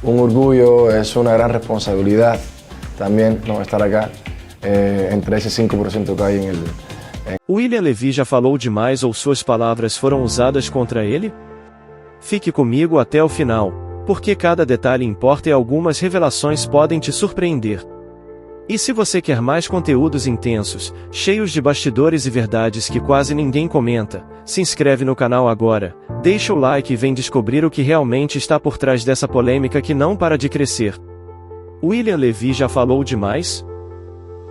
un orgullo, es una gran responsabilidad también no estar acá entre ese 5% que hay en el... William Levy já falou demais ou suas palavras foram usadas contra ele? Fique comigo até o final, porque cada detalhe importa e algumas revelações podem te surpreender. E se você quer mais conteúdos intensos, cheios de bastidores e verdades que quase ninguém comenta, se inscreve no canal agora, deixa o like e vem descobrir o que realmente está por trás dessa polêmica que não para de crescer. William Levy já falou demais?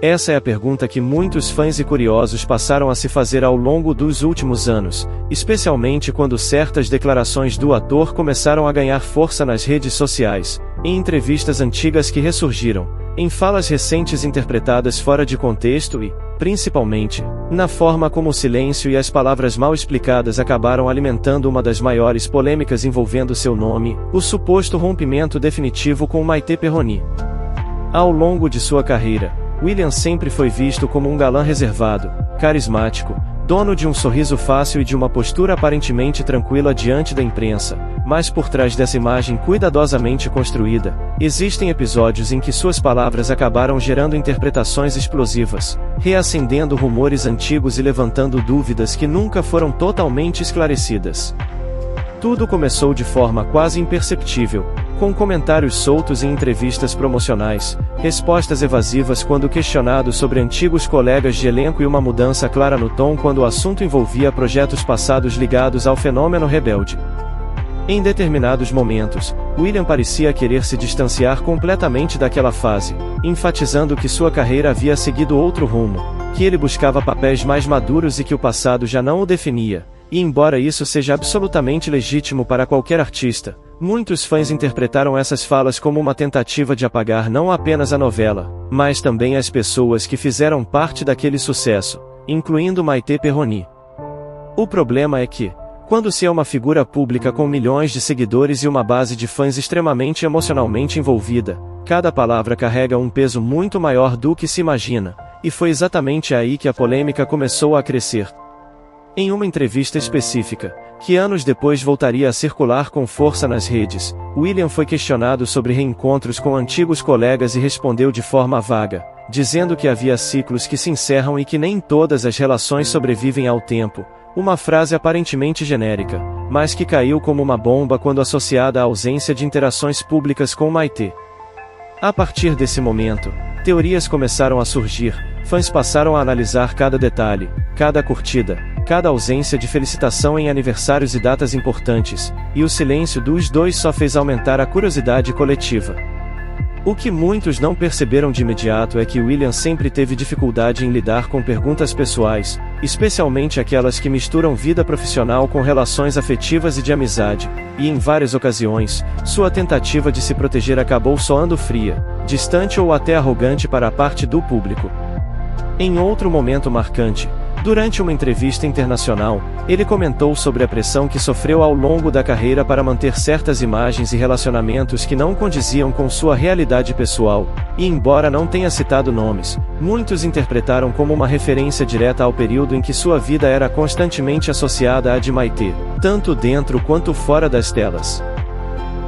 Essa é a pergunta que muitos fãs e curiosos passaram a se fazer ao longo dos últimos anos, especialmente quando certas declarações do ator começaram a ganhar força nas redes sociais, em entrevistas antigas que ressurgiram, em falas recentes interpretadas fora de contexto e, principalmente, na forma como o silêncio e as palavras mal explicadas acabaram alimentando uma das maiores polêmicas envolvendo seu nome, o suposto rompimento definitivo com Maite Perroni. Ao longo de sua carreira, William sempre foi visto como um galã reservado, carismático, dono de um sorriso fácil e de uma postura aparentemente tranquila diante da imprensa, mas por trás dessa imagem cuidadosamente construída, existem episódios em que suas palavras acabaram gerando interpretações explosivas, reacendendo rumores antigos e levantando dúvidas que nunca foram totalmente esclarecidas. Tudo começou de forma quase imperceptível, com comentários soltos em entrevistas promocionais, respostas evasivas quando questionado sobre antigos colegas de elenco e uma mudança clara no tom quando o assunto envolvia projetos passados ligados ao fenômeno rebelde. Em determinados momentos, William parecia querer se distanciar completamente daquela fase, enfatizando que sua carreira havia seguido outro rumo, que ele buscava papéis mais maduros e que o passado já não o definia. E embora isso seja absolutamente legítimo para qualquer artista, muitos fãs interpretaram essas falas como uma tentativa de apagar não apenas a novela, mas também as pessoas que fizeram parte daquele sucesso, incluindo Maite Perroni. O problema é que, quando se é uma figura pública com milhões de seguidores e uma base de fãs extremamente emocionalmente envolvida, cada palavra carrega um peso muito maior do que se imagina, e foi exatamente aí que a polêmica começou a crescer. Em uma entrevista específica, que anos depois voltaria a circular com força nas redes, William foi questionado sobre reencontros com antigos colegas e respondeu de forma vaga, dizendo que havia ciclos que se encerram e que nem todas as relações sobrevivem ao tempo, uma frase aparentemente genérica, mas que caiu como uma bomba quando associada à ausência de interações públicas com Maite. A partir desse momento, teorias começaram a surgir, fãs passaram a analisar cada detalhe, cada curtida, cada ausência de felicitação em aniversários e datas importantes, e o silêncio dos dois só fez aumentar a curiosidade coletiva. O que muitos não perceberam de imediato é que William sempre teve dificuldade em lidar com perguntas pessoais, especialmente aquelas que misturam vida profissional com relações afetivas e de amizade, e em várias ocasiões, sua tentativa de se proteger acabou soando fria, distante ou até arrogante para a parte do público. Em outro momento marcante, durante uma entrevista internacional, ele comentou sobre a pressão que sofreu ao longo da carreira para manter certas imagens e relacionamentos que não condiziam com sua realidade pessoal, e embora não tenha citado nomes, muitos interpretaram como uma referência direta ao período em que sua vida era constantemente associada à de Maite, tanto dentro quanto fora das telas.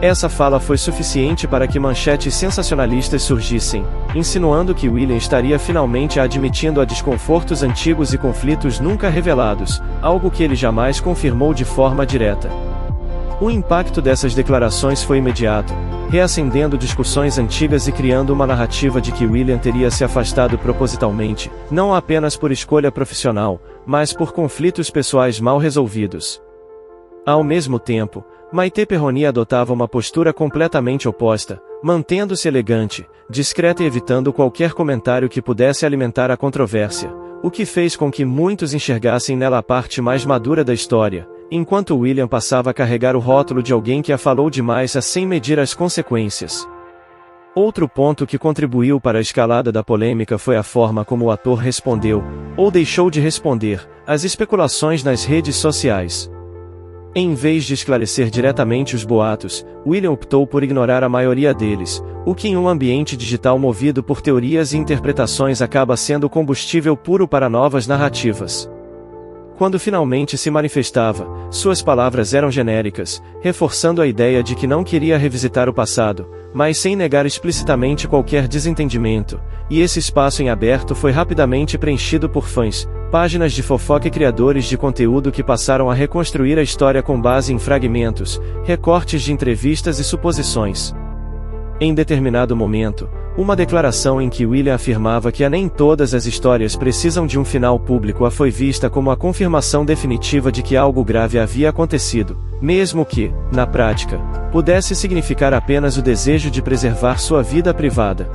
Essa fala foi suficiente para que manchetes sensacionalistas surgissem, insinuando que William estaria finalmente admitindo a desconfortos antigos e conflitos nunca revelados, algo que ele jamais confirmou de forma direta. O impacto dessas declarações foi imediato, reacendendo discussões antigas e criando uma narrativa de que William teria se afastado propositalmente, não apenas por escolha profissional, mas por conflitos pessoais mal resolvidos. Ao mesmo tempo, Maite Perroni adotava uma postura completamente oposta, mantendo-se elegante, discreta e evitando qualquer comentário que pudesse alimentar a controvérsia, o que fez com que muitos enxergassem nela a parte mais madura da história, enquanto William passava a carregar o rótulo de alguém que a falou demais sem medir as consequências. Outro ponto que contribuiu para a escalada da polêmica foi a forma como o ator respondeu, ou deixou de responder, às especulações nas redes sociais. Em vez de esclarecer diretamente os boatos, William optou por ignorar a maioria deles, o que em um ambiente digital movido por teorias e interpretações acaba sendo combustível puro para novas narrativas. Quando finalmente se manifestava, suas palavras eram genéricas, reforçando a ideia de que não queria revisitar o passado, mas sem negar explicitamente qualquer desentendimento, e esse espaço em aberto foi rapidamente preenchido por fãs, páginas de fofoca e criadores de conteúdo que passaram a reconstruir a história com base em fragmentos, recortes de entrevistas e suposições. Em determinado momento, uma declaração em que William afirmava que nem todas as histórias precisam de um final público foi vista como a confirmação definitiva de que algo grave havia acontecido, mesmo que, na prática, pudesse significar apenas o desejo de preservar sua vida privada.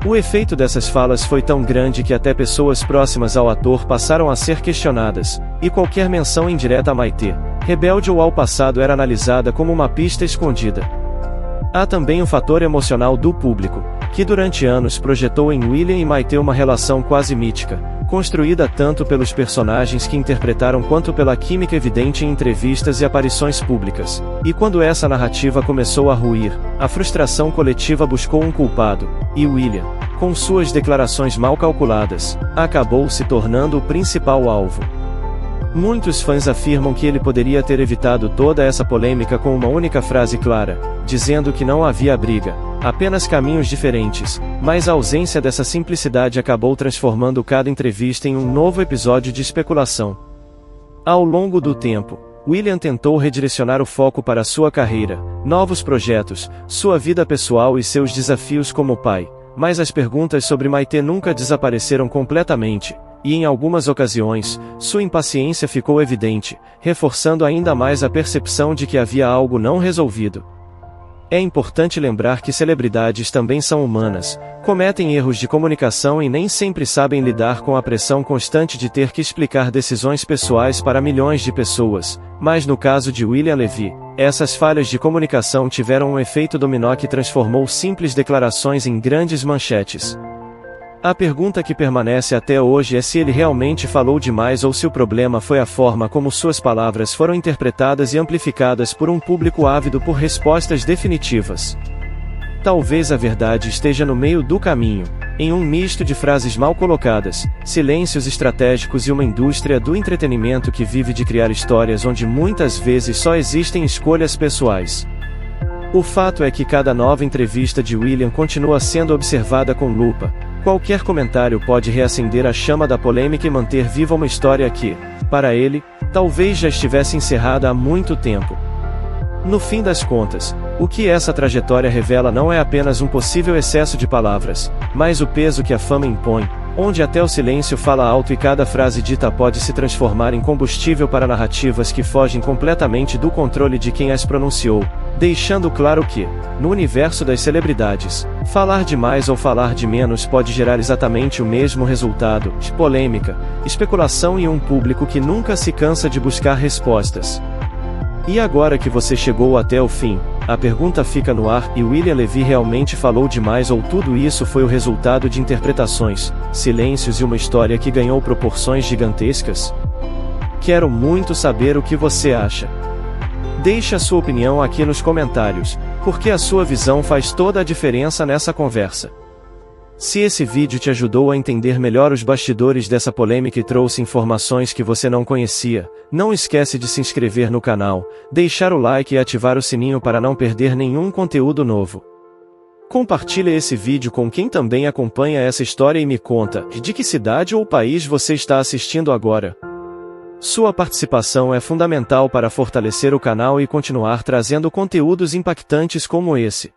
O efeito dessas falas foi tão grande que até pessoas próximas ao ator passaram a ser questionadas, e qualquer menção indireta a Maite, rebelde ou ao passado era analisada como uma pista escondida. Há também o fator emocional do público, que durante anos projetou em William e Maite uma relação quase mítica, construída tanto pelos personagens que interpretaram quanto pela química evidente em entrevistas e aparições públicas. E quando essa narrativa começou a ruir, a frustração coletiva buscou um culpado, e William, com suas declarações mal calculadas, acabou se tornando o principal alvo. Muitos fãs afirmam que ele poderia ter evitado toda essa polêmica com uma única frase clara, dizendo que não havia briga, apenas caminhos diferentes, mas a ausência dessa simplicidade acabou transformando cada entrevista em um novo episódio de especulação. Ao longo do tempo, William tentou redirecionar o foco para sua carreira, novos projetos, sua vida pessoal e seus desafios como pai, mas as perguntas sobre Maite nunca desapareceram completamente. E em algumas ocasiões, sua impaciência ficou evidente, reforçando ainda mais a percepção de que havia algo não resolvido. É importante lembrar que celebridades também são humanas, cometem erros de comunicação e nem sempre sabem lidar com a pressão constante de ter que explicar decisões pessoais para milhões de pessoas, mas no caso de William Levy, essas falhas de comunicação tiveram um efeito dominó que transformou simples declarações em grandes manchetes. A pergunta que permanece até hoje é se ele realmente falou demais ou se o problema foi a forma como suas palavras foram interpretadas e amplificadas por um público ávido por respostas definitivas. Talvez a verdade esteja no meio do caminho, em um misto de frases mal colocadas, silêncios estratégicos e uma indústria do entretenimento que vive de criar histórias onde muitas vezes só existem escolhas pessoais. O fato é que cada nova entrevista de William continua sendo observada com lupa. Qualquer comentário pode reacender a chama da polêmica e manter viva uma história que, para ele, talvez já estivesse encerrada há muito tempo. No fim das contas, o que essa trajetória revela não é apenas um possível excesso de palavras, mas o peso que a fama impõe, onde até o silêncio fala alto e cada frase dita pode se transformar em combustível para narrativas que fogem completamente do controle de quem as pronunciou, deixando claro que, no universo das celebridades, falar de mais ou falar de menos pode gerar exatamente o mesmo resultado: polêmica, especulação e um público que nunca se cansa de buscar respostas. E agora que você chegou até o fim, a pergunta fica no ar: e William Levy realmente falou demais ou tudo isso foi o resultado de interpretações, silêncios e uma história que ganhou proporções gigantescas? Quero muito saber o que você acha. Deixe a sua opinião aqui nos comentários, porque a sua visão faz toda a diferença nessa conversa. Se esse vídeo te ajudou a entender melhor os bastidores dessa polêmica e trouxe informações que você não conhecia, não esquece de se inscrever no canal, deixar o like e ativar o sininho para não perder nenhum conteúdo novo. Compartilhe esse vídeo com quem também acompanha essa história e me conta, de que cidade ou país você está assistindo agora. Sua participação é fundamental para fortalecer o canal e continuar trazendo conteúdos impactantes como esse.